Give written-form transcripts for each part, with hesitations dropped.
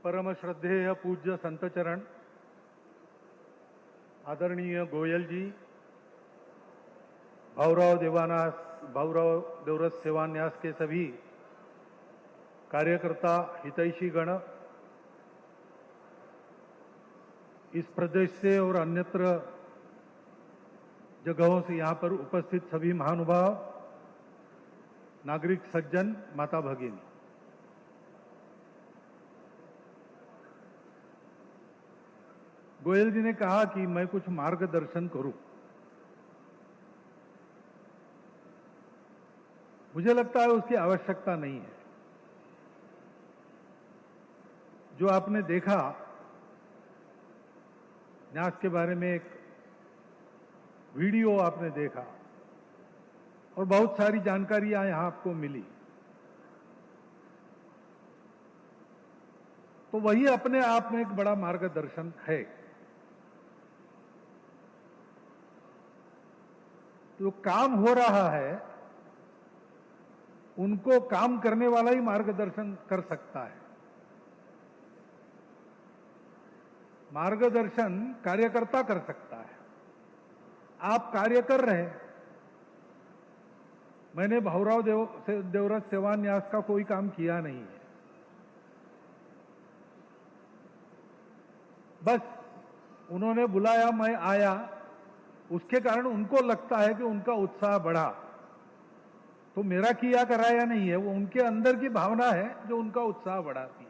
परम श्रद्धेय पूज्य संत चरण आदरणीय गोयल जी, भाऊराव देवरस सेवान्यास के सभी कार्यकर्ता, हितैषी गण, इस प्रदेश से और अन्यत्र जगहों से यहाँ पर उपस्थित सभी महानुभाव, नागरिक सज्जन, माता भगिनी, गोयल जी ने कहा कि मैं कुछ मार्गदर्शन करूं। मुझे लगता है उसकी आवश्यकता नहीं है। जो आपने देखा, न्यास के बारे में एक वीडियो आपने देखा और बहुत सारी जानकारियां यहां आपको मिली, तो वही अपने आप में एक बड़ा मार्गदर्शन है। जो काम हो रहा है उनको काम करने वाला ही मार्गदर्शन कर सकता है। मार्गदर्शन कार्यकर्ता कर सकता है। आप कार्य कर रहे हैं। मैंने भाऊराव देवरस सेवान्यास का कोई काम किया नहीं है। बस उन्होंने बुलाया, मैं आया, उसके कारण उनको लगता है कि उनका उत्साह बढ़ा। तो मेरा किया कराया नहीं है, वो उनके अंदर की भावना है जो उनका उत्साह बढ़ाती है।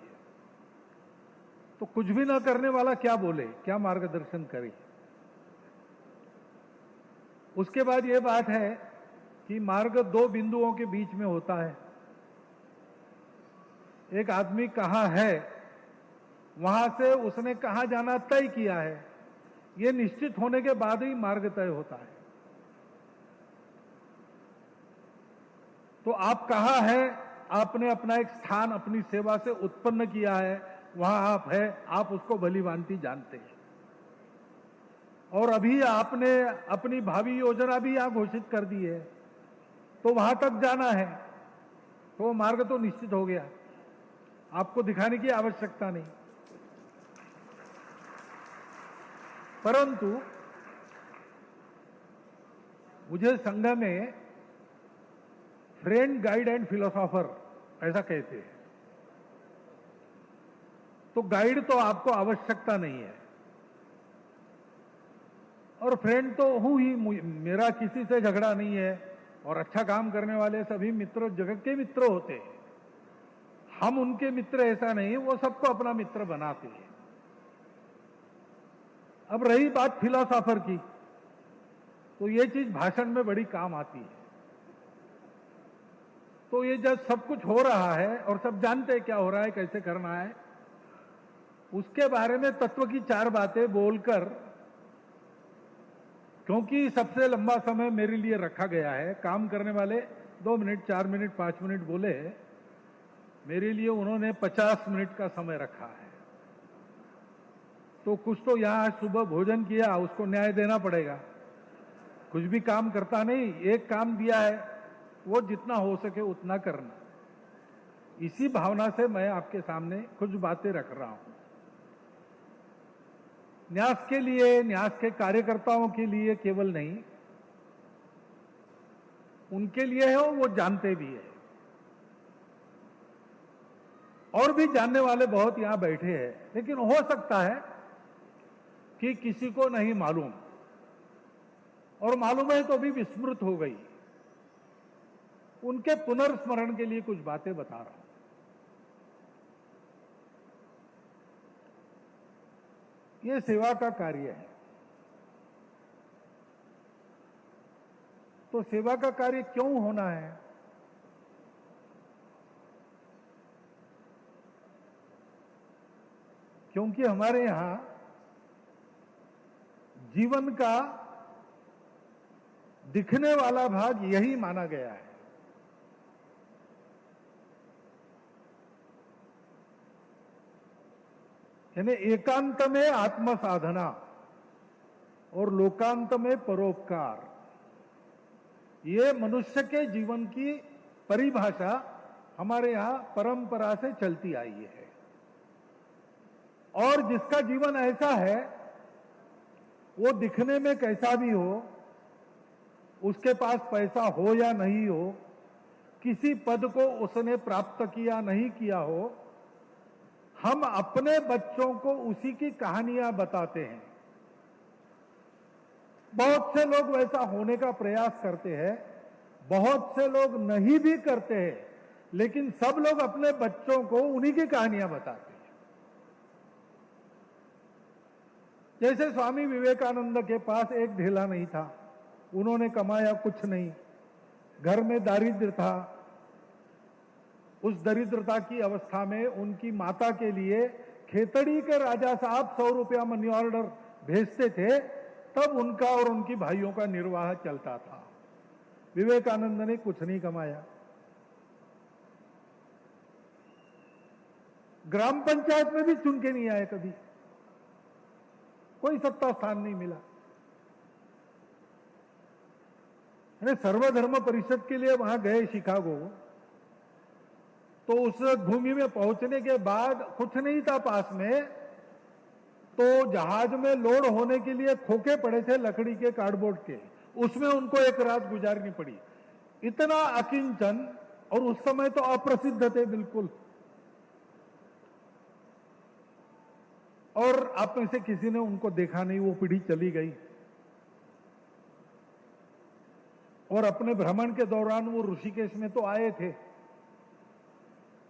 तो कुछ भी ना करने वाला क्या बोले, क्या मार्गदर्शन करे। उसके बाद ये बात है कि मार्ग दो बिंदुओं के बीच में होता है। एक आदमी कहां है, वहां से उसने कहां जाना तय किया है, यह निश्चित होने के बाद ही मार्ग तय होता है। तो आप कहां हैं, आपने अपना एक स्थान अपनी सेवा से उत्पन्न किया है, वहां आप है, आप उसको भली भांति जानते हैं। और अभी आपने अपनी भावी योजना भी यहां घोषित कर दी है, तो वहां तक जाना है, तो मार्ग तो निश्चित हो गया, आपको दिखाने की आवश्यकता नहीं। परंतु मुझे संघ में फ्रेंड, गाइड एंड फिलोसोफर ऐसा कहते हैं। तो गाइड तो आपको आवश्यकता नहीं है, और फ्रेंड तो हूं ही, मेरा किसी से झगड़ा नहीं है, और अच्छा काम करने वाले सभी मित्र जगत के मित्र होते हैं। हम उनके मित्र ऐसा नहीं, वो सबको अपना मित्र बनाते हैं। अब रही बात फिलोसोफर की, तो ये चीज भाषण में बड़ी काम आती है। तो ये जब सब कुछ हो रहा है और सब जानते हैं क्या हो रहा है, कैसे करना है, उसके बारे में तत्व की चार बातें बोलकर, क्योंकि सबसे लंबा समय मेरे लिए रखा गया है, काम करने वाले 2 मिनट, 4 मिनट, 5 मिनट बोले, मेरे लिए उन्होंने 50 मिनट का समय रखा है। तो कुछ तो यहां सुबह भोजन किया, उसको न्याय देना पड़ेगा। कुछ भी काम करता नहीं, एक काम दिया है, वो जितना हो सके उतना करना। इसी भावना से मैं आपके सामने कुछ बातें रख रहा हूं। न्यास के लिए, न्यास के कार्यकर्ताओं के लिए केवल नहीं, उनके लिए है, वो जानते भी है। और भी जानने वाले बहुत यहां बैठे हैं, लेकिन हो सकता है कि किसी को नहीं मालूम, और मालूम है तो भी विस्मृत हो गई। उनके पुनर्स्मरण के लिए कुछ बातें बता रहा हूं। यह सेवा का कार्य है। तो सेवा का कार्य क्यों होना है? क्योंकि हमारे यहां जीवन का दिखने वाला भाग यही माना गया है। यानी एकांत में आत्म साधना और लोकांत में परोपकार, ये मनुष्य के जीवन की परिभाषा हमारे यहां परंपरा से चलती आई है। और जिसका जीवन ऐसा है, वो दिखने में कैसा भी हो, उसके पास पैसा हो या नहीं हो, किसी पद को उसने प्राप्त किया नहीं किया हो, हम अपने बच्चों को उसी की कहानियां बताते हैं। बहुत से लोग वैसा होने का प्रयास करते हैं, बहुत से लोग नहीं भी करते हैं, लेकिन सब लोग अपने बच्चों को उन्हीं की कहानियां बताते हैं। जैसे स्वामी विवेकानंद के पास एक ढेला नहीं था, उन्होंने कमाया कुछ नहीं, घर में दारिद्र्य था। उस दरिद्रता की अवस्था में उनकी माता के लिए खेतड़ी के राजा साहब 100 रुपया मनी ऑर्डर भेजते थे, तब उनका और उनकी भाइयों का निर्वाह चलता था। विवेकानंद ने कुछ नहीं कमाया, ग्राम पंचायत में भी चुन के नहीं आए, कभी कोई सत्ता स्थान नहीं मिला। सर्वधर्म परिषद के लिए वहां गए शिकागो, तो उस भूमि में पहुंचने के बाद कुछ नहीं था पास में, तो जहाज में लोड होने के लिए खोखे पड़े थे लकड़ी के, कार्डबोर्ड के, उसमें उनको एक रात गुजारनी पड़ी। इतना अकिंचन, और उस समय तो अप्रसिद्ध थे बिल्कुल। और आप में से किसी ने उनको देखा नहीं, वो पीढ़ी चली गई। और अपने भ्रमण के दौरान वो ऋषिकेश में तो आए थे,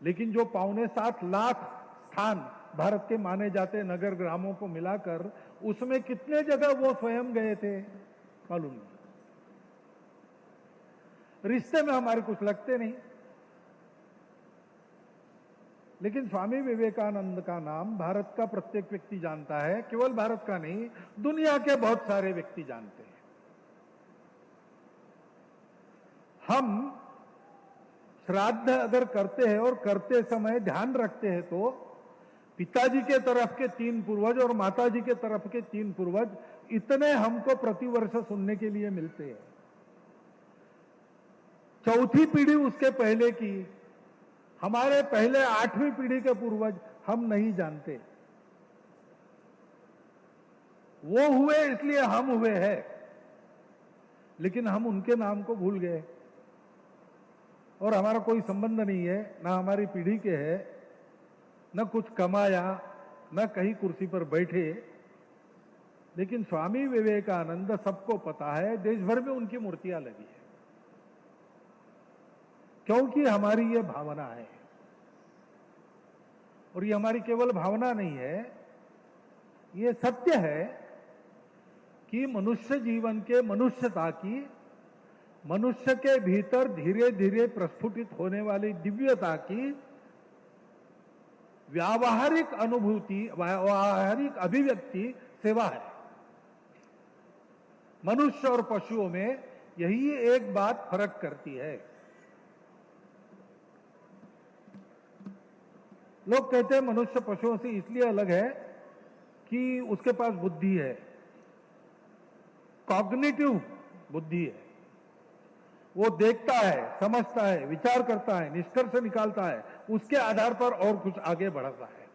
लेकिन जो 7.25 लाख स्थान भारत के माने जाते नगर ग्रामों को मिलाकर, उसमें कितने जगह वो स्वयं गए थे मालूम नहीं। रिश्ते में हमारे कुछ लगते नहीं, लेकिन स्वामी विवेकानंद का नाम भारत का प्रत्येक व्यक्ति जानता है। केवल भारत का नहीं, दुनिया के बहुत सारे व्यक्ति जानते हैं। हम श्राद्ध अगर करते हैं और करते समय ध्यान रखते हैं, तो पिताजी के तरफ के 3 पूर्वज और माताजी के तरफ के 3 पूर्वज, इतने हमको प्रतिवर्ष सुनने के लिए मिलते हैं। चौथी पीढ़ी उसके पहले की, हमारे पहले 8वीं पीढ़ी के पूर्वज हम नहीं जानते। वो हुए इसलिए हम हुए हैं, लेकिन हम उनके नाम को भूल गए। और हमारा कोई संबंध नहीं है, ना हमारी पीढ़ी के है, न कुछ कमाया, न कहीं कुर्सी पर बैठे। लेकिन स्वामी विवेकानंद, सबको पता है, देश भर में उनकी मूर्तियां लगी है, क्योंकि हमारी ये भावना है। और ये हमारी केवल भावना नहीं है, ये सत्य है कि मनुष्य जीवन के मनुष्यता की, मनुष्य के भीतर धीरे धीरे प्रस्फुटित होने वाली दिव्यता की व्यावहारिक अनुभूति, व्यावहारिक अभिव्यक्ति सेवा है। मनुष्य और पशुओं में यही एक बात फर्क करती है। लोग कहते हैं मनुष्य पशुओं से इसलिए अलग है कि उसके पास बुद्धि है, कॉग्निटिव बुद्धि है। वो देखता है, समझता है, विचार करता है, निष्कर्ष निकालता है, उसके आधार पर और कुछ आगे बढ़ता है।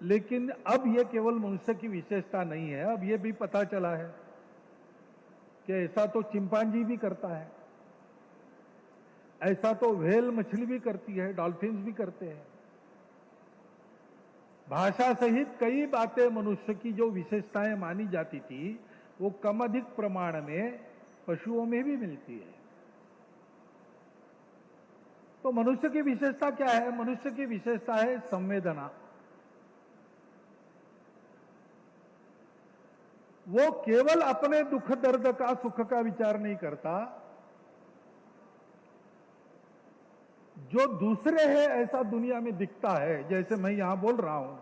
लेकिन अब ये केवल मनुष्य की विशेषता नहीं है, अब ये भी पता चला है कि ऐसा तो चिंपांजी भी करता है, ऐसा तो व्हेल मछली भी करती है, डॉल्फिन्स भी करते हैं। भाषा सहित कई बातें मनुष्य की जो विशेषताएं मानी जाती थी, वो कम अधिक प्रमाण में पशुओं में भी मिलती है। तो मनुष्य की विशेषता क्या है? मनुष्य की विशेषता है संवेदना। वो केवल अपने दुख दर्द का, सुख का विचार नहीं करता, जो दूसरे हैं ऐसा दुनिया में दिखता है। जैसे मैं यहां बोल रहा हूं,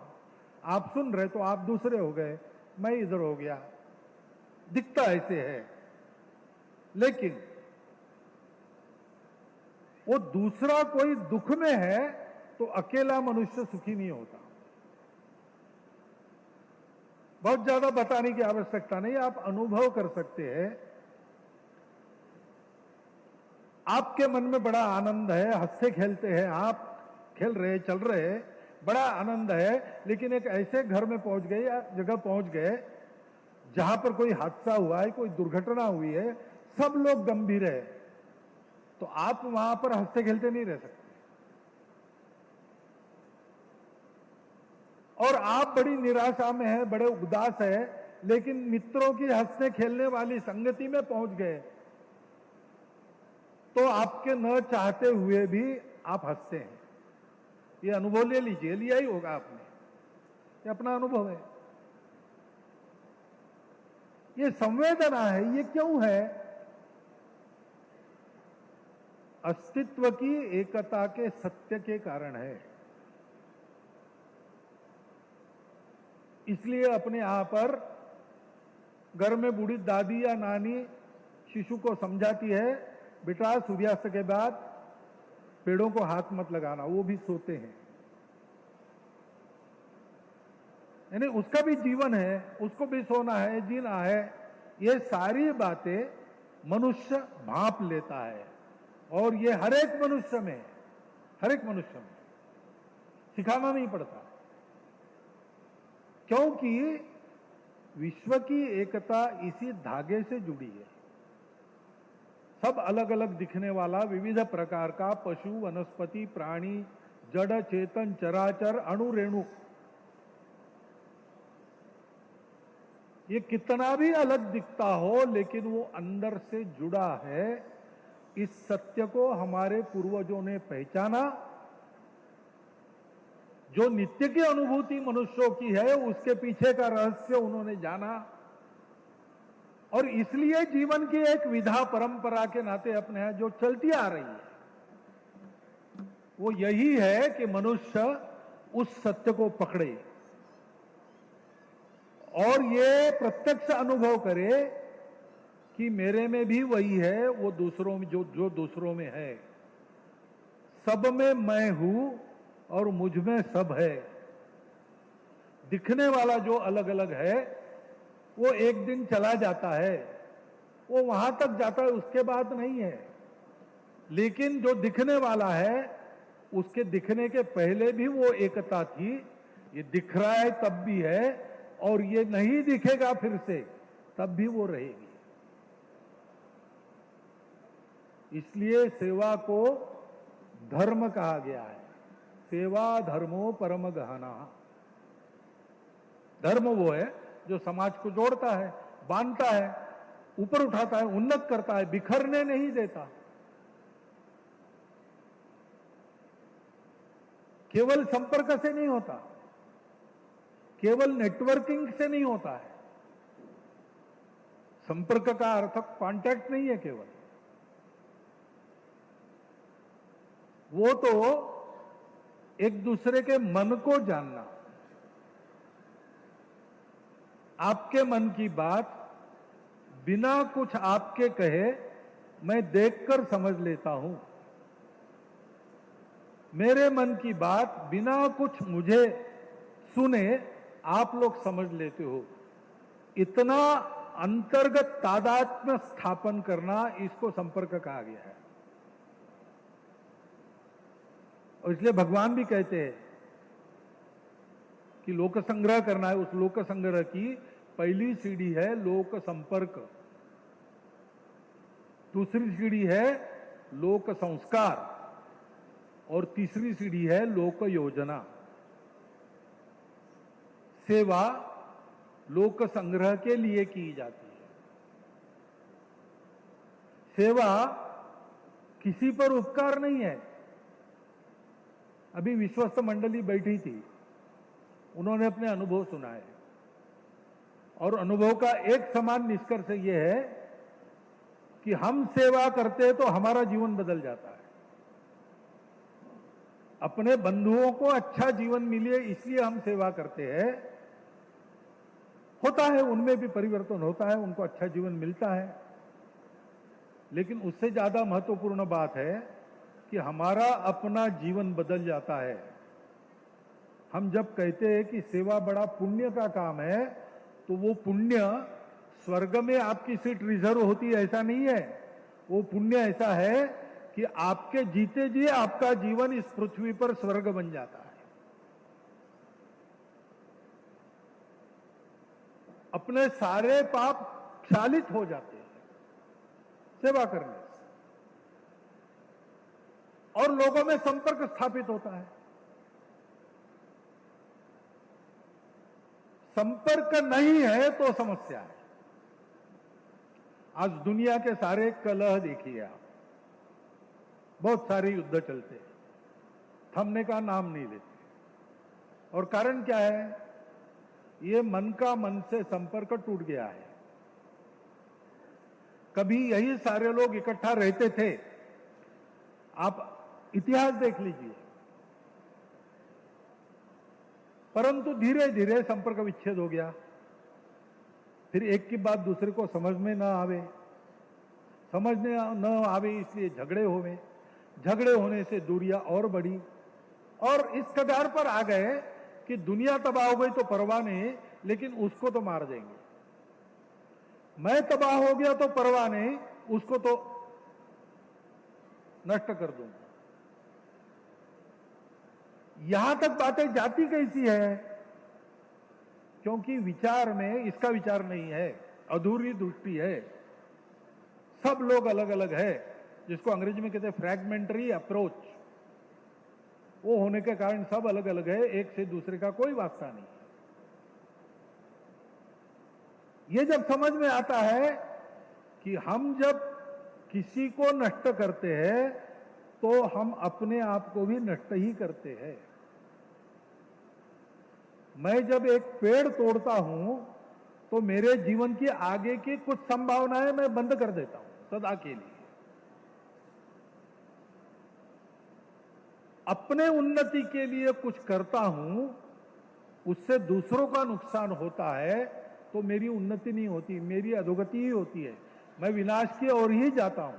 आप सुन रहे, तो आप दूसरे हो गए, मैं इधर हो गया, दिखता ऐसे है। लेकिन वो दूसरा कोई दुख में है तो अकेला मनुष्य सुखी नहीं होता। बहुत ज्यादा बताने की आवश्यकता नहीं, आप अनुभव कर सकते हैं। आपके मन में बड़ा आनंद है, हंसते खेलते हैं, आप खेल रहे, चल रहे, बड़ा आनंद है। लेकिन एक ऐसे घर में पहुंच गए या जगह पहुंच गए जहां पर कोई हादसा हुआ है, कोई दुर्घटना हुई है, सब लोग गंभीर है, तो आप वहां पर हंसते खेलते नहीं रह सकते। और आप बड़ी निराशा में है, बड़े उदास है, लेकिन मित्रों की हंसने खेलने वाली संगति में पहुंच गए तो आपके न चाहते हुए भी आप हंसते हैं। ये अनुभव ले लीजिए, लिया ही होगा आपने, ये अपना अनुभव है। ये संवेदना है, ये क्यों है? अस्तित्व की एकता के सत्य के कारण है। इसलिए अपने यहां पर घर में बूढ़ी दादी या नानी शिशु को समझाती है, बेटा सूर्यास्त के बाद पेड़ों को हाथ मत लगाना, वो भी सोते हैं। यानी उसका भी जीवन है, उसको भी सोना है, जीना है। ये सारी बातें मनुष्य भांप लेता है और ये हर एक मनुष्य में, हर एक मनुष्य में सिखाना नहीं पड़ता, क्योंकि विश्व की एकता इसी धागे से जुड़ी है। सब अलग अलग दिखने वाला विविध प्रकार का पशु, वनस्पति, प्राणी, जड़, चेतन, चराचर, अणु, रेणु, ये कितना भी अलग दिखता हो लेकिन वो अंदर से जुड़ा है। इस सत्य को हमारे पूर्वजों ने पहचाना। जो नित्य की अनुभूति मनुष्यों की है उसके पीछे का रहस्य उन्होंने जाना और इसलिए जीवन की एक विधा परंपरा के नाते अपने यहाँ जो चलती आ रही है वो यही है कि मनुष्य उस सत्य को पकड़े और ये प्रत्यक्ष अनुभव करे कि मेरे में भी वही है, वो दूसरों में जो दूसरों में है। सब में मैं हूं और मुझ में सब है। दिखने वाला जो अलग अलग है वो एक दिन चला जाता है, वो वहां तक जाता है, उसके बाद नहीं है। लेकिन जो दिखने वाला है उसके दिखने के पहले भी वो एकता थी। ये दिख रहा है तब भी है और ये नहीं दिखेगा फिर से तब भी वो रहेगी। इसलिए सेवा को धर्म कहा गया है। सेवा धर्मो परम गहना। धर्म वो है जो समाज को जोड़ता है, बांधता है, ऊपर उठाता है, उन्नत करता है, बिखरने नहीं देता। केवल संपर्क से नहीं होता, केवल नेटवर्किंग से नहीं होता है। संपर्क का अर्थ कांटेक्ट नहीं है केवल, वो तो एक दूसरे के मन को जानना। आपके मन की बात बिना कुछ आपके कहे मैं देखकर समझ लेता हूं। मेरे मन की बात बिना कुछ मुझे सुने आप लोग समझ लेते हो। इतना अंतर्गत तादात्म्य स्थापन करना, इसको संपर्क कहा गया है। और इसलिए भगवान भी कहते हैं कि लोक संग्रह करना है। उस लोक संग्रह की पहली सीढ़ी है लोक संपर्क, दूसरी सीढ़ी है लोक संस्कार और तीसरी सीढ़ी है लोक योजना। सेवा लोक संग्रह के लिए की जाती है। सेवा किसी पर उपकार नहीं है। अभी विश्वस्त मंडली बैठी थी, उन्होंने अपने अनुभव सुनाए और अनुभव का एक समान निष्कर्ष यह है कि हम सेवा करते हैं तो हमारा जीवन बदल जाता है। अपने बंधुओं को अच्छा जीवन मिले इसलिए हम सेवा करते हैं। होता है उनमें भी परिवर्तन होता है, उनको अच्छा जीवन मिलता है, लेकिन उससे ज्यादा महत्वपूर्ण बात है कि हमारा अपना जीवन बदल जाता है। हम जब कहते हैं कि सेवा बड़ा पुण्य का काम है तो वो पुण्य स्वर्ग में आपकी सीट रिजर्व होती है ऐसा नहीं है। वो पुण्य ऐसा है कि आपके जीते जी आपका जीवन इस पृथ्वी पर स्वर्ग बन जाता है। अपने सारे पाप क्षालित हो जाते हैं सेवा करने से, और लोगों में संपर्क स्थापित होता है। संपर्क नहीं है तो समस्या है। आज दुनिया के सारे कलह देखिए आप, बहुत सारे युद्ध चलते हैं, थमने का नाम नहीं लेते। और कारण क्या है? ये मन का मन से संपर्क टूट गया है। कभी यही सारे लोग इकट्ठा रहते थे, आप इतिहास देख लीजिए, परंतु धीरे धीरे संपर्क विच्छेद हो गया। फिर एक की बात दूसरे को समझ में न आवे, समझने न आवे इसलिए झगड़े होवे, झगड़े होने से दूरियां और बढ़ी, और इस कगार पर आ गए कि दुनिया तबाह हो गई तो परवाह नहीं, लेकिन उसको तो मार देंगे। मैं तबाह हो गया तो परवाह नहीं, उसको तो नष्ट कर दूंगा। यहां तक बातें जाती कैसी है? क्योंकि विचार में इसका विचार नहीं है, अधूरी दृष्टि है, सब लोग अलग अलग है, जिसको अंग्रेजी में कहते हैं फ्रैगमेंटरी अप्रोच। वो होने के कारण सब अलग अलग है, एक से दूसरे का कोई वास्ता नहीं। ये जब समझ में आता है कि हम जब किसी को नष्ट करते हैं तो हम अपने आप को भी नष्ट ही करते हैं। मैं जब एक पेड़ तोड़ता हूं तो मेरे जीवन की आगे की कुछ संभावनाएं मैं बंद कर देता हूं सदा के लिए। अपने उन्नति के लिए कुछ करता हूं, उससे दूसरों का नुकसान होता है, तो मेरी उन्नति नहीं होती, मेरी अधोगति ही होती है, मैं विनाश की ओर ही जाता हूं।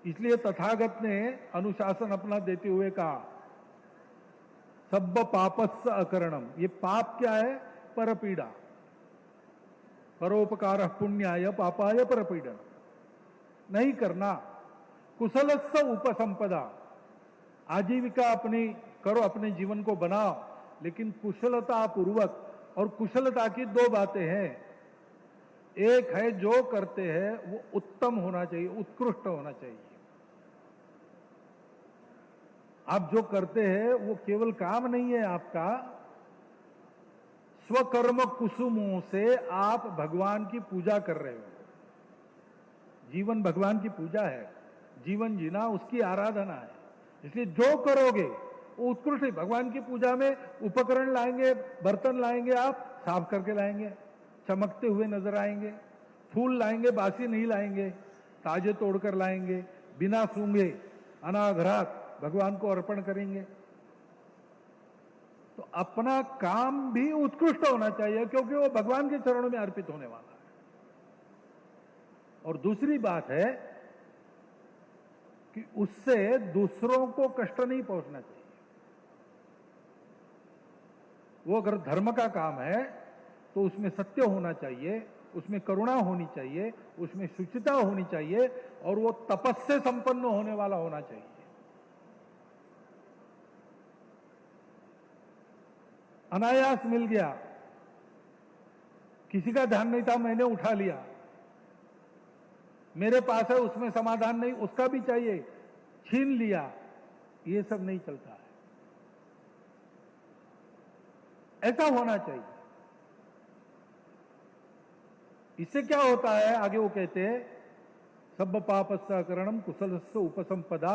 इसलिए तथागत ने अनुशासन अपना देते हुए कहा, सब्ब पापस्स अकरणम। ये पाप क्या है? परपीड़ा। परोपकार पुण्याय पापाय परपीड़न। नहीं करना। कुशलस्स उपसंपदा। आजीविका अपनी करो, अपने जीवन को बनाओ, लेकिन कुशलता पूर्वक। और कुशलता की दो बातें हैं। एक है जो करते हैं वो उत्तम होना चाहिए, उत्कृष्ट होना चाहिए। आप जो करते हैं वो केवल काम नहीं है आपका, स्वकर्म कुसुमों से आप भगवान की पूजा कर रहे हो। जीवन भगवान की पूजा है, जीवन जीना उसकी आराधना है। इसलिए जो करोगे वो उत्कृष्ट है। भगवान की पूजा में उपकरण लाएंगे, बर्तन लाएंगे, आप साफ करके लाएंगे, चमकते हुए नजर आएंगे। फूल लाएंगे, बासी नहीं लाएंगे, ताजे तोड़कर लाएंगे, बिना सूंघे अनाघरात भगवान को अर्पण करेंगे। तो अपना काम भी उत्कृष्ट होना चाहिए, क्योंकि वो भगवान के चरणों में अर्पित होने वाला है। और दूसरी बात है कि उससे दूसरों को कष्ट नहीं पहुंचना चाहिए। वो अगर धर्म का काम है तो उसमें सत्य होना चाहिए, उसमें करुणा होनी चाहिए, उसमें शुचिता होनी चाहिए, और वो तपस्या संपन्न होने वाला होना चाहिए। अनायास मिल गया, किसी का ध्यान नहीं था, मैंने उठा लिया, मेरे पास है, उसमें समाधान नहीं, उसका भी चाहिए, छीन लिया, ये सब नहीं चलता है। ऐसा होना चाहिए। इससे क्या होता है? आगे वो कहते हैं, सब पापस्य करणम कुशलस्य उपसंपदा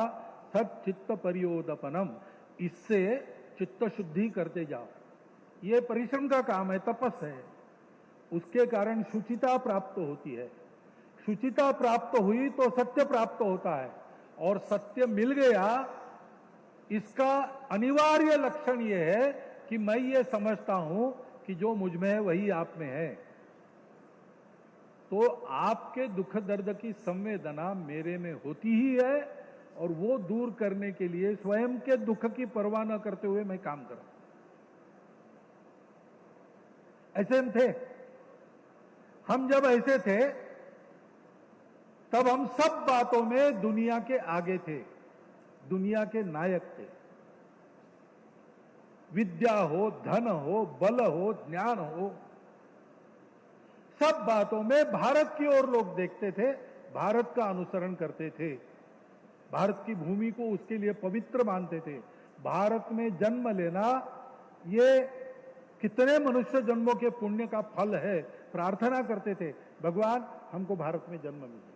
सच्चित्त परियोदपनम। इससे चित्त शुद्धि करते जाओ। ये परिश्रम का काम है, तपस है। उसके कारण शुचिता प्राप्त होती है। शुचिता प्राप्त हुई तो सत्य प्राप्त होता है, और सत्य मिल गया, इसका अनिवार्य लक्षण यह है कि मैं ये समझता हूं कि जो मुझ में है वही आप में है। तो आपके दुख दर्द की संवेदना मेरे में होती ही है, और वो दूर करने के लिए स्वयं के दुख की परवाह न करते हुए मैं काम करूं। ऐसे हम थे। हम जब ऐसे थे तब हम सब बातों में दुनिया के आगे थे, दुनिया के नायक थे। विद्या हो, धन हो, बल हो, ज्ञान हो, सब बातों में भारत की ओर लोग देखते थे, भारत का अनुसरण करते थे, भारत की भूमि को उसके लिए पवित्र मानते थे। भारत में जन्म लेना ये कितने मनुष्य जन्मों के पुण्य का फल है, प्रार्थना करते थे, भगवान हमको भारत में जन्म मिले।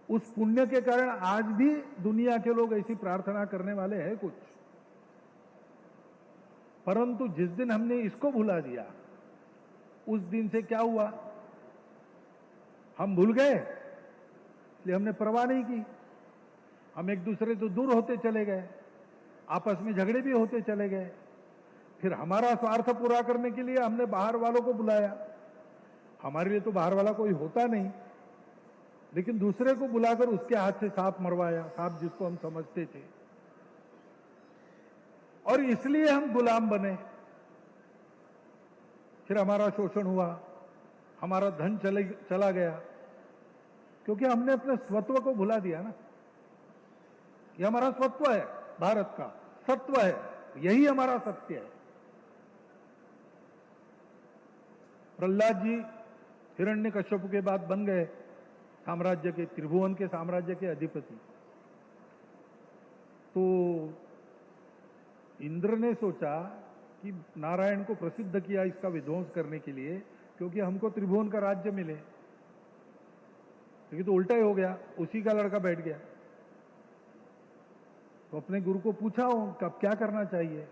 उस पुण्य के कारण आज भी दुनिया के लोग ऐसी प्रार्थना करने वाले हैं कुछ। परंतु जिस दिन हमने इसको भुला दिया, उस दिन से क्या हुआ, हम भूल गए, इसलिए हमने परवाह नहीं की। हम एक दूसरे से दूर होते चले गए, आपस में झगड़े भी होते चले गए। फिर हमारा स्वार्थ पूरा करने के लिए हमने बाहर वालों को बुलाया। हमारे लिए तो बाहर वाला कोई होता नहीं, लेकिन दूसरे को बुलाकर उसके हाथ से सांप मरवाया, सांप जिसको हम समझते थे, और इसलिए हम गुलाम बने। फिर हमारा शोषण हुआ, हमारा धन चला गया, क्योंकि हमने अपने स्वत्व को भुला दिया ना। यह हमारा स्वत्व है, भारत का सत्व है, यही हमारा सत्य है। प्रहलाद जी हिरण्यकश्यप के बाद बन गए साम्राज्य के, त्रिभुवन के साम्राज्य के अधिपति। तो इंद्र ने सोचा कि नारायण को प्रसिद्ध किया इसका विध्वंस करने के लिए, क्योंकि हमको त्रिभुवन का राज्य मिले। लेकिन तो उल्टा ही हो गया, उसी का लड़का बैठ गया। तो अपने गुरु को पूछा कब क्या करना चाहिए।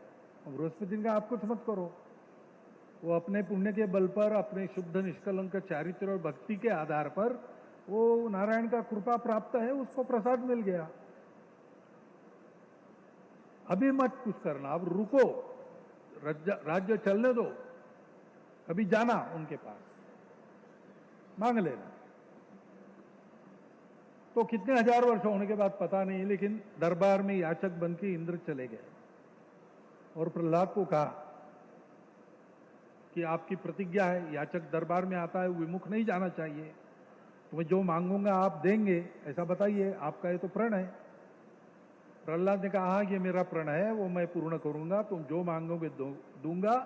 बृहस्पति ने कहा आप कुछ मत करो, वो अपने पुण्य के बल पर, अपने शुद्ध निष्कलंक चारित्र और भक्ति के आधार पर वो नारायण का कृपा प्राप्त है, उसको प्रसाद मिल गया। अभी मत कुछ करना, अब रुको, राज्य चलने दो, अभी जाना उनके पास, मांग लेना। तो कितने हजार वर्ष होने के बाद पता नहीं, लेकिन दरबार में याचक बन के इंद्र चले गए और प्रहलाद को कहा कि आपकी प्रतिज्ञा है, याचक दरबार में आता है, विमुख नहीं जाना चाहिए, तुम्हें जो मांगूंगा आप देंगे, ऐसा बताइए, आपका ये तो प्रण है। प्रहलाद ने कहा ये मेरा प्रण है, वो मैं पूर्ण करूंगा, तुम जो मांगोगे दूंगा।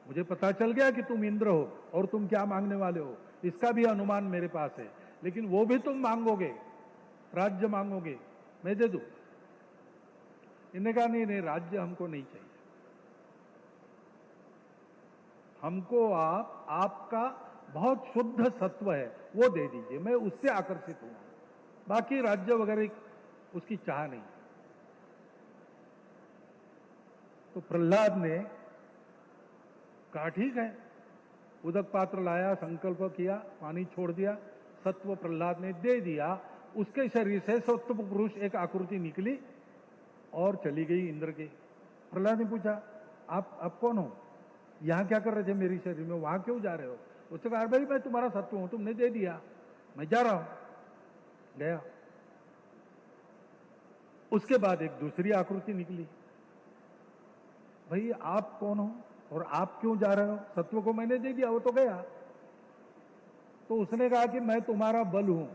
मुझे पता चल गया कि तुम इंद्र हो और तुम क्या मांगने वाले हो, इसका भी अनुमान मेरे पास है, लेकिन वो भी तुम मांगोगे, राज्य मांगोगे, मैं दे दूं। इन्होंने कहा नहीं नहीं, राज्य हमको नहीं चाहिए, हमको आपका बहुत शुद्ध सत्व है वो दे दीजिए, मैं उससे आकर्षित हूं, बाकी राज्य वगैरह उसकी चाह नहीं। तो प्रहलाद ने कहा ठीक है, उदक पात्र लाया, संकल्प किया, पानी छोड़ दिया, सत्व प्रहलाद ने दे दिया। उसके शरीर से सत्व पुरुष एक आकृति निकली और चली गई इंद्र के। प्रहलाद ने पूछा आप कौन हो, यहां क्या कर रहे थे मेरे शरीर में, वहां क्यों जा रहे हो। उसने कहा भाई मैं तुम्हारा सत्व हूं, तुमने दे दिया, मैं जा रहा हूं। गया। उसके बाद एक दूसरी आकृति निकली, भाई आप कौन हो और आप क्यों जा रहे हो, सत्व को मैंने दे दिया, वो तो गया। तो उसने कहा कि मैं तुम्हारा बल हूं,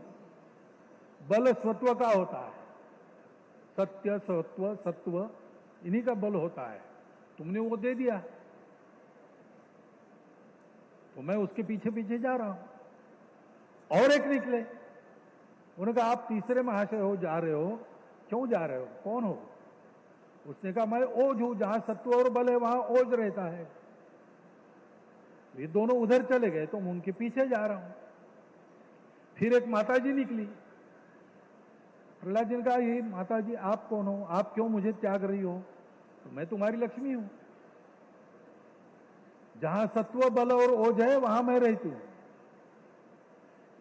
बल स्वत्व का होता है, सत्य सत्व सत्व इन्हीं का बल होता है, तुमने वो दे दिया तो मैं उसके पीछे पीछे जा रहा हूं। और एक निकले, उन्होंने कहा आप तीसरे महाशय हो, जा रहे हो, क्यों जा रहे हो, कौन हो। उसने कहा मैं ओज हूं, जहां सत्व और बल है वहां ओज रहता है। ये दोनों उधर चले गए तो मैं उनके पीछे जा रहा हूं। फिर एक माताजी निकली, प्रहलाद जी ने कहा ये माताजी आप कौन हो, आप क्यों मुझे त्याग रही हो। तो मैं तुम्हारी लक्ष्मी हूं, जहां सत्व बल और ओज है वहां मैं रहती हूं,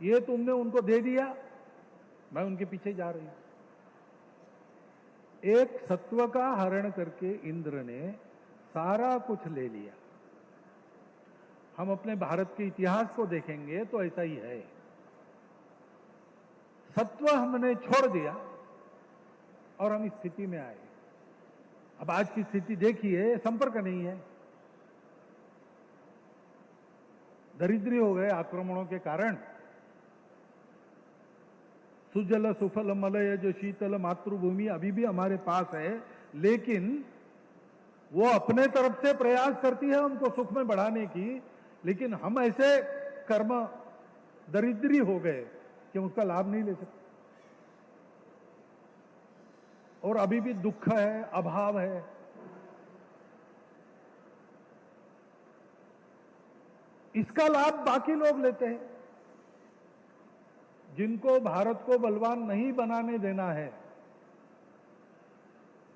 ये तुमने उनको दे दिया, मैं उनके पीछे जा रही हूं। एक सत्व का हरण करके इंद्र ने सारा कुछ ले लिया। हम अपने भारत के इतिहास को देखेंगे तो ऐसा ही है, सत्व हमने छोड़ दिया और हम इस स्थिति में आए। अब आज की स्थिति देखिए, संपर्क नहीं है, दरिद्री हो गए आक्रमणों के कारण। सुजल सुफल मलय जो शीतल मातृभूमि अभी भी हमारे पास है, लेकिन वो अपने तरफ से प्रयास करती है हमको सुख में बढ़ाने की, लेकिन हम ऐसे कर्म दरिद्री हो गए कि उसका लाभ नहीं ले सकते, और अभी भी दुख है, अभाव है। इसका लाभ बाकी लोग लेते हैं। जिनको भारत को बलवान नहीं बनाने देना है,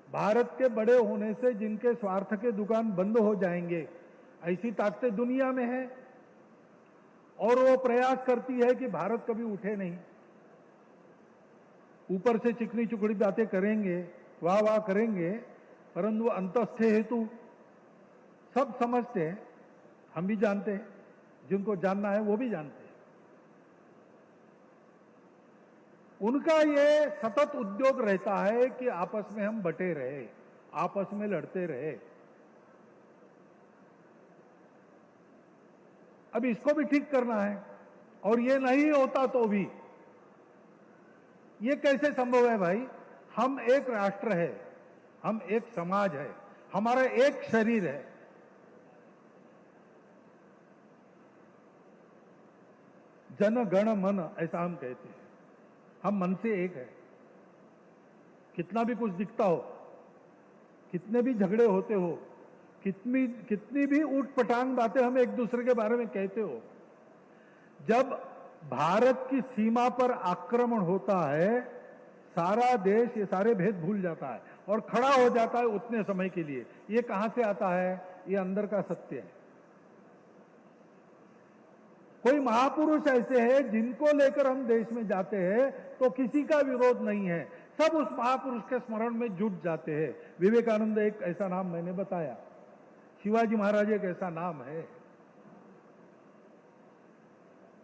भारत के बड़े होने से जिनके स्वार्थ के दुकान बंद हो जाएंगे, ऐसी ताकतें दुनिया में है, और वो प्रयास करती है कि भारत कभी उठे नहीं। ऊपर से चिकनी चुकड़ी बातें करेंगे, वाह वाह करेंगे, परंतु अंतस्थ हेतु सब समझते हैं, हम भी जानते हैं, जिनको जानना है वो भी जानते हैं। उनका ये सतत उद्योग रहता है कि आपस में हम बटे रहे, आपस में लड़ते रहे। अब इसको भी ठीक करना है, और ये नहीं होता तो भी, ये कैसे संभव है भाई? हम एक राष्ट्र है, हम एक समाज है, हमारा एक शरीर है। जन गण मन ऐसा हम कहते हैं, हम मन से एक है। कितना भी कुछ दिखता हो, कितने भी झगड़े होते हो, कितनी भी ऊटपटांग बातें हम एक दूसरे के बारे में कहते हो, जब भारत की सीमा पर आक्रमण होता है, सारा देश ये सारे भेद भूल जाता है और खड़ा हो जाता है उतने समय के लिए। ये कहां से आता है? ये अंदर का सत्य है। कोई महापुरुष ऐसे हैं जिनको लेकर हम देश में जाते हैं तो किसी का विरोध नहीं है, सब उस महापुरुष के स्मरण में जुट जाते हैं। विवेकानंद एक ऐसा नाम मैंने बताया, शिवाजी महाराज एक ऐसा नाम है।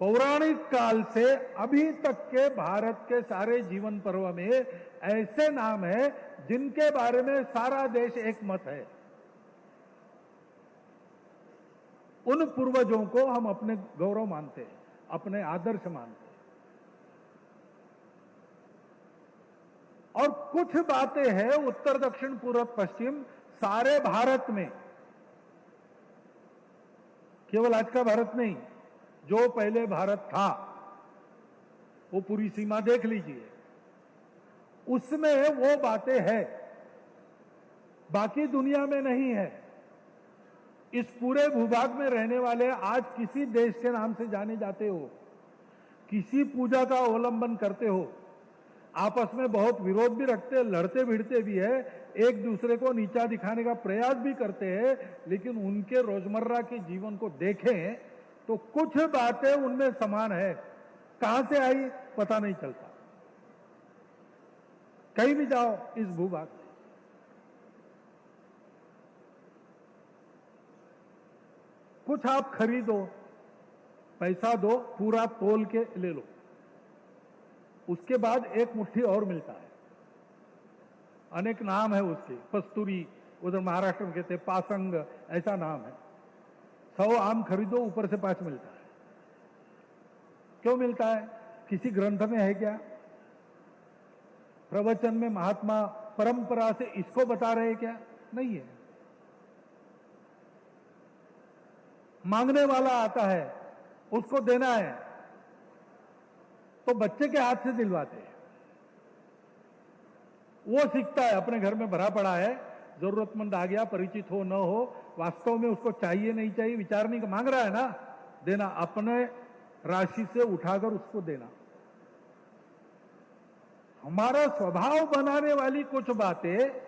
पौराणिक काल से अभी तक के भारत के सारे जीवन पर्व में ऐसे नाम है जिनके बारे में सारा देश एक मत है। उन पूर्वजों को हम अपने गौरव मानते हैं, अपने आदर्श मानते हैं। और कुछ बातें हैं उत्तर दक्षिण पूर्व पश्चिम सारे भारत में, केवल आज का भारत नहीं, जो पहले भारत था वो पूरी सीमा देख लीजिए, उसमें वो बातें हैं, बाकी दुनिया में नहीं है। इस पूरे भूभाग में रहने वाले आज किसी देश के नाम से जाने जाते हो, किसी पूजा का अवलंबन करते हो, आपस में बहुत विरोध भी रखते, लड़ते भिड़ते भी है, एक दूसरे को नीचा दिखाने का प्रयास भी करते हैं, लेकिन उनके रोजमर्रा के जीवन को देखें तो कुछ बातें उनमें समान है। कहां से आई पता नहीं चलता, कहीं भी जाओ इस भूभाग में। कुछ आप खरीदो, पैसा दो, पूरा तोल के ले लो, उसके बाद एक मुट्ठी और मिलता है, अनेक नाम है उसके, कस्तूरी उधर महाराष्ट्र में कहते हैं, पासंग ऐसा नाम है। 100 आम खरीदो, ऊपर से 5 मिलता है। क्यों मिलता है? किसी ग्रंथ में है क्या? प्रवचन में महात्मा परंपरा से इसको बता रहे क्या? नहीं है। मांगने वाला आता है, उसको देना है तो बच्चे के हाथ से दिलवाते हैं। वो सीखता है, अपने घर में भरा पड़ा है, जरूरतमंद आ गया, परिचित हो न हो, वास्तव में उसको चाहिए नहीं चाहिए विचार नहीं, मांग रहा है ना, देना, अपने राशि से उठाकर उसको देना। हमारा स्वभाव बनाने वाली कुछ बातें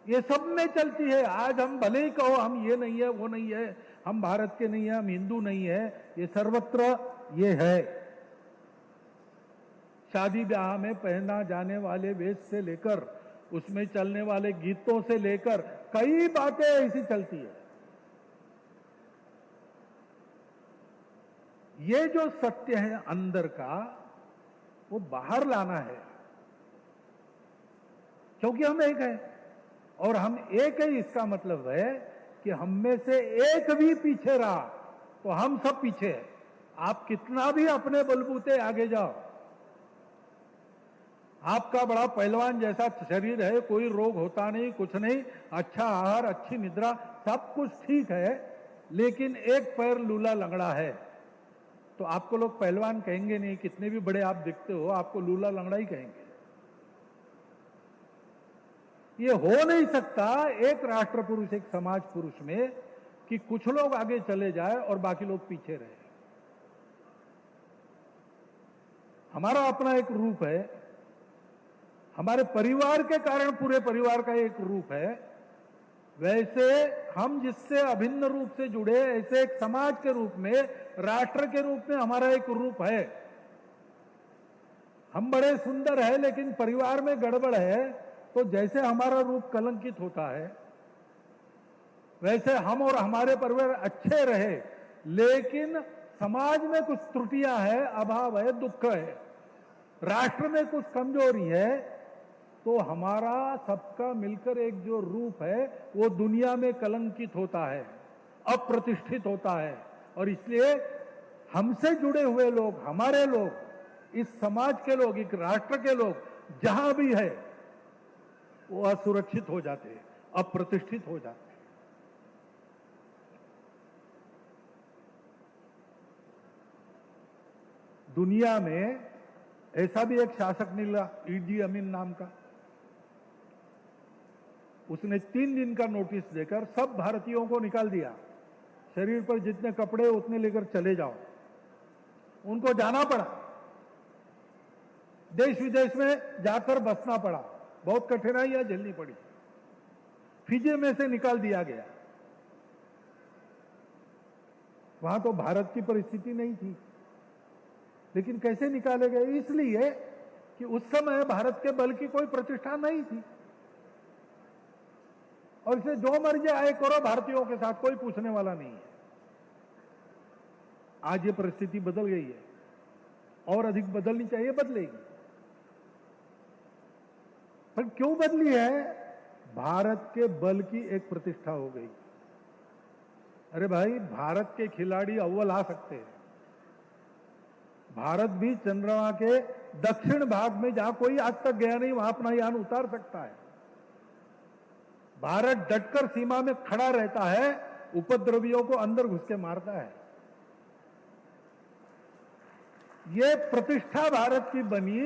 ये सब में चलती है। आज हम भले ही कहो हम ये नहीं है, वो नहीं है, हम भारत के नहीं है, हम हिंदू नहीं है, ये सर्वत्र ये है। शादी ब्याह में पहना जाने वाले वेश से लेकर उसमें चलने वाले गीतों से लेकर कई बातें ऐसी चलती है। ये जो सत्य है अंदर का, वो बाहर लाना है, क्योंकि हम एक है, और हम एक है इसका मतलब है कि हम में से एक भी पीछे रहा तो हम सब पीछे हैं। आप कितना भी अपने बलबूते आगे जाओ, आपका बड़ा पहलवान जैसा शरीर है, कोई रोग होता नहीं, कुछ नहीं, अच्छा आहार, अच्छी निद्रा, सब कुछ ठीक है, लेकिन एक पैर लूला लंगड़ा है, तो आपको लोग पहलवान कहेंगे नहीं। कितने भी बड़े आप दिखते हो, आपको लूला लंगड़ा ही कहेंगे। ये हो नहीं सकता एक राष्ट्र पुरुष, एक समाज पुरुष में, कि कुछ लोग आगे चले जाए और बाकी लोग पीछे रहे। हमारा अपना एक रूप है, हमारे परिवार के कारण पूरे परिवार का एक रूप है। वैसे हम जिससे अभिन्न रूप से जुड़े, ऐसे एक समाज के रूप में, राष्ट्र के रूप में हमारा एक रूप है। हम बड़े सुंदर है, लेकिन परिवार में गड़बड़ है, तो जैसे हमारा रूप कलंकित होता है, वैसे हम और हमारे परिवार अच्छे रहे, लेकिन समाज में कुछ त्रुटियां है, अभाव है, दुख है, राष्ट्र में कुछ कमजोरी है, तो हमारा सबका मिलकर एक जो रूप है वो दुनिया में कलंकित होता है, अप्रतिष्ठित होता है। और इसलिए हमसे जुड़े हुए लोग, हमारे लोग, इस समाज के लोग, एक राष्ट्र के लोग जहां भी है वो असुरक्षित हो जाते हैं, अप्रतिष्ठित हो जाते हैं। दुनिया में ऐसा भी एक शासक निकला, ईदी अमीन नाम का। उसने 3 दिन का नोटिस देकर सब भारतीयों को निकाल दिया, शरीर पर जितने कपड़े उतने लेकर चले जाओ। उनको जाना पड़ा, देश विदेश में जाकर बसना पड़ा, बहुत कठिनाइयां झेलनी पड़ी, फिजी में से निकाल दिया गया। वहां तो भारत की परिस्थिति नहीं थी, लेकिन कैसे निकाले गए? इसलिए कि उस समय भारत के बल की कोई प्रतिष्ठा नहीं थी, और इसे जो मर्जी आए करो, भारतीयों के साथ कोई पूछने वाला नहीं है। आज ये परिस्थिति बदल गई है, और अधिक बदलनी चाहिए, बदलेगी। पर क्यों बदली है? भारत के बल की एक प्रतिष्ठा हो गई। अरे भाई, भारत के खिलाड़ी अव्वल आ सकते हैं। भारत भी चंद्रमा के दक्षिण भाग में, जहां कोई आज तक गया नहीं, वहां अपना यान उतार सकता है। भारत डटकर सीमा में खड़ा रहता है, उपद्रवियों को अंदर घुस के मारता है। ये प्रतिष्ठा भारत की बनी,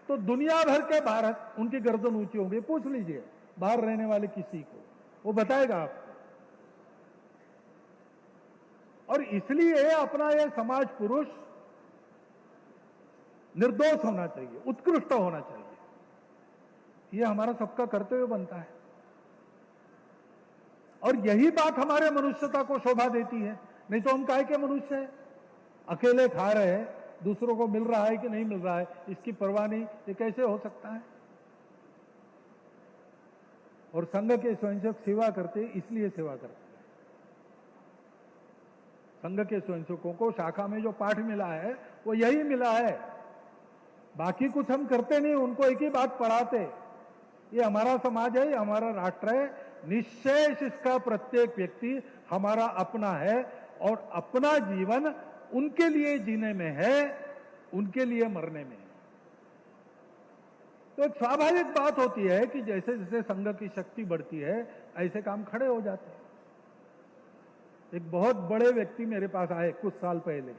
तो दुनिया भर के भारत, उनकी गर्दन ऊंची होगी। पूछ लीजिए बाहर रहने वाले किसी को, वो बताएगा आपको। और इसलिए अपना यह समाज पुरुष निर्दोष होना चाहिए, उत्कृष्ट होना चाहिए। यह हमारा सबका कर्तव्य बनता है, और यही बात हमारे मनुष्यता को शोभा देती है। नहीं तो हम काहे के मनुष्य हैं? अकेले खा रहे हैं, दूसरों को मिल रहा है कि नहीं मिल रहा है इसकी परवाह नहीं, ये कैसे हो सकता है? और संघ के स्वयंसेवक सेवा करते, इसलिए सेवा करते हैं। संघ के स्वयंसेवकों को शाखा में जो पाठ मिला है वो यही मिला है, बाकी कुछ हम करते नहीं, उनको एक ही बात पढ़ाते। ये हमारा समाज है, ये हमारा राष्ट्र है, निश्चय इसका प्रत्येक व्यक्ति हमारा अपना है, और अपना जीवन उनके लिए जीने में है, उनके लिए मरने में है। तो एक स्वाभाविक बात होती है कि जैसे जैसे संघ की शक्ति बढ़ती है, ऐसे काम खड़े हो जाते हैं। एक बहुत बड़े व्यक्ति मेरे पास आए कुछ साल पहले,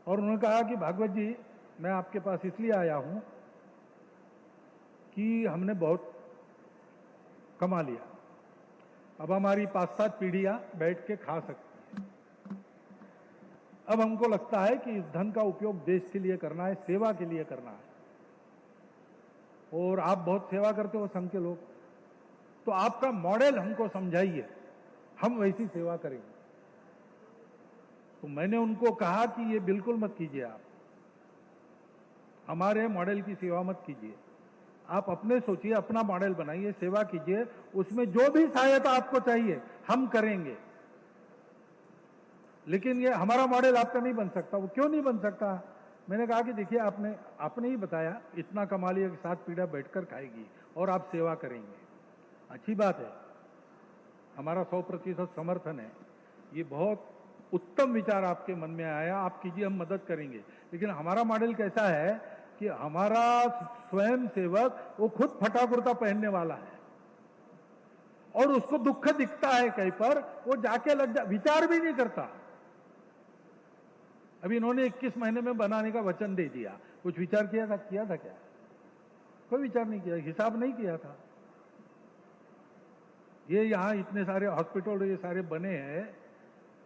और उन्होंने कहा कि भागवत जी, मैं आपके पास इसलिए आया हूं कि हमने बहुत कमा लिया, अब हमारी 5-7 पीढ़ियां बैठ के खा सकती हैं। अब हमको लगता है कि इस धन का उपयोग देश के लिए करना है, सेवा के लिए करना है। और आप बहुत सेवा करते हो संघ के लोग, तो आपका मॉडल हमको समझाइए, हम वैसी सेवा करेंगे। तो मैंने उनको कहा कि ये बिल्कुल मत कीजिए, आप हमारे मॉडल की सेवा मत कीजिए, आप अपने सोचिए, अपना मॉडल बनाइए, सेवा कीजिए, उसमें जो भी सहायता आपको चाहिए हम करेंगे। लेकिन ये हमारा मॉडल आपका नहीं बन सकता। वो क्यों नहीं बन सकता? मैंने कहा कि देखिए, आपने ही बताया इतना कमा लिया कि 7 पीढ़ियां बैठकर खाएगी और आप सेवा करेंगे, अच्छी बात है, हमारा 100% समर्थन है। ये बहुत उत्तम विचार आपके मन में आया, आप कीजिए, हम मदद करेंगे। लेकिन हमारा मॉडल कैसा है कि हमारा स्वयं सेवक वो खुद फटा कुर्ता पहनने वाला है और उसको दुख दिखता है कहीं पर, वो जाके लग जा, विचार भी नहीं करता। अभी इन्होंने 21 महीने में बनाने का वचन दे दिया, कुछ विचार किया था क्या? कोई विचार नहीं किया, हिसाब नहीं किया था। ये यहाँ इतने सारे हॉस्पिटल ये सारे बने हैं,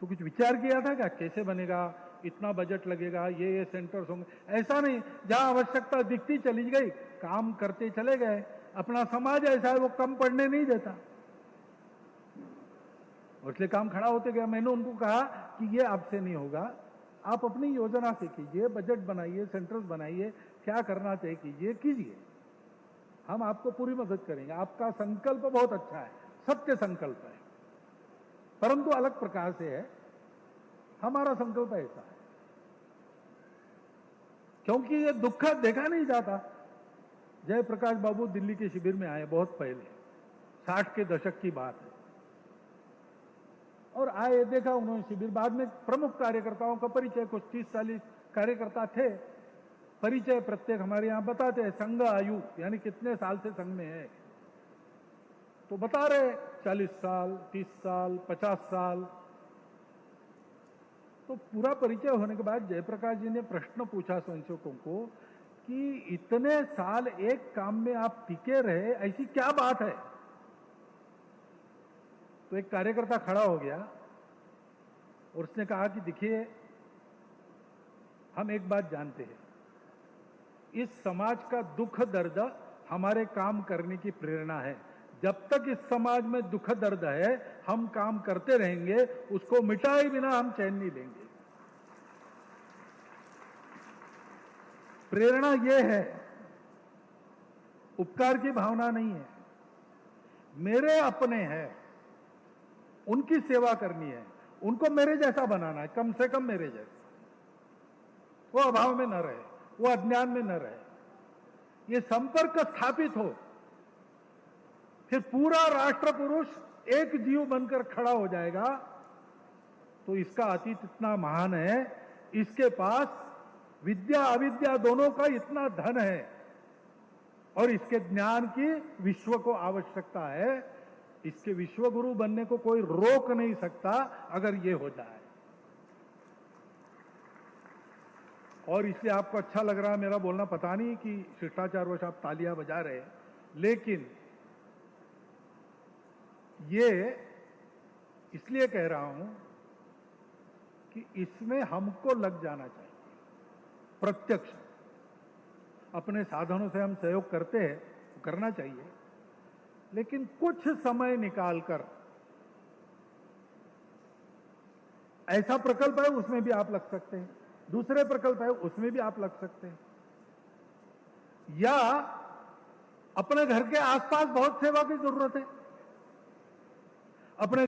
तो कुछ विचार किया था क्या? कैसे बनेगा, इतना बजट लगेगा, ये सेंटर्स होंगे? ऐसा नहीं, जहां आवश्यकता दिखती चली गई, काम करते चले गए। अपना समाज ऐसा है, वो कम पड़ने नहीं देता, इसलिए काम खड़ा होते गया। मैंने उनको कहा कि ये आपसे नहीं होगा, आप अपनी योजना से कीजिए, बजट बनाइए, सेंटर्स बनाइए, क्या करना चाहिए कीजिए, हम आपको पूरी मदद करेंगे। आपका संकल्प बहुत अच्छा है, सत्य संकल्प है, परंतु अलग प्रकार से है। हमारा संकल्प ऐसा है, क्योंकि ये दुख देखा नहीं जाता। जयप्रकाश बाबू दिल्ली के शिविर में आए बहुत पहले, 60 के दशक की बात है, और आए, देखा उन्होंने शिविर। बाद में प्रमुख कार्यकर्ताओं का परिचय, कुछ 30-40 कार्यकर्ता थे, परिचय प्रत्येक हमारे यहां बताते हैं, संघ आयु यानी कितने साल से संघ में है, तो बता रहे 40 साल, 30 साल, 50 साल। तो पूरा परिचय होने के बाद जयप्रकाश जी ने प्रश्न पूछा स्वयंसेवकों को कि इतने साल एक काम में आप टिके रहे, ऐसी क्या बात है? तो एक कार्यकर्ता खड़ा हो गया और उसने कहा कि देखिए, हम एक बात जानते हैं, इस समाज का दुख दर्द हमारे काम करने की प्रेरणा है। जब तक इस समाज में दुख दर्द है, हम काम करते रहेंगे, उसको मिटाए बिना हम चैन नहीं लेंगे। प्रेरणा यह है, उपकार की भावना नहीं है। मेरे अपने हैं, उनकी सेवा करनी है, उनको मेरे जैसा बनाना है, कम से कम मेरे जैसा। वो अभाव में न रहे, वो अज्ञान में न रहे, ये संपर्क स्थापित हो, फिर पूरा राष्ट्र पुरुष एक जीव बनकर खड़ा हो जाएगा। तो इसका अतीत इतना महान है, इसके पास विद्या अविद्या दोनों का इतना धन है, और इसके ज्ञान की विश्व को आवश्यकता है। इसके विश्व गुरु बनने को कोई रोक नहीं सकता अगर ये हो जाए। और इसलिए आपको अच्छा लग रहा है मेरा बोलना, पता नहीं कि शिष्टाचारवश आप तालियां बजा रहे, लेकिन ये इसलिए कह रहा हूं कि इसमें हमको लग जाना चाहिए प्रत्यक्ष। अपने साधनों से हम सहयोग करते हैं, तो करना चाहिए, लेकिन कुछ समय निकालकर, ऐसा प्रकल्प है उसमें भी आप लग सकते हैं, दूसरे प्रकल्प है उसमें भी आप लग सकते हैं, या अपने घर के आसपास बहुत सेवा की जरूरत है, अपने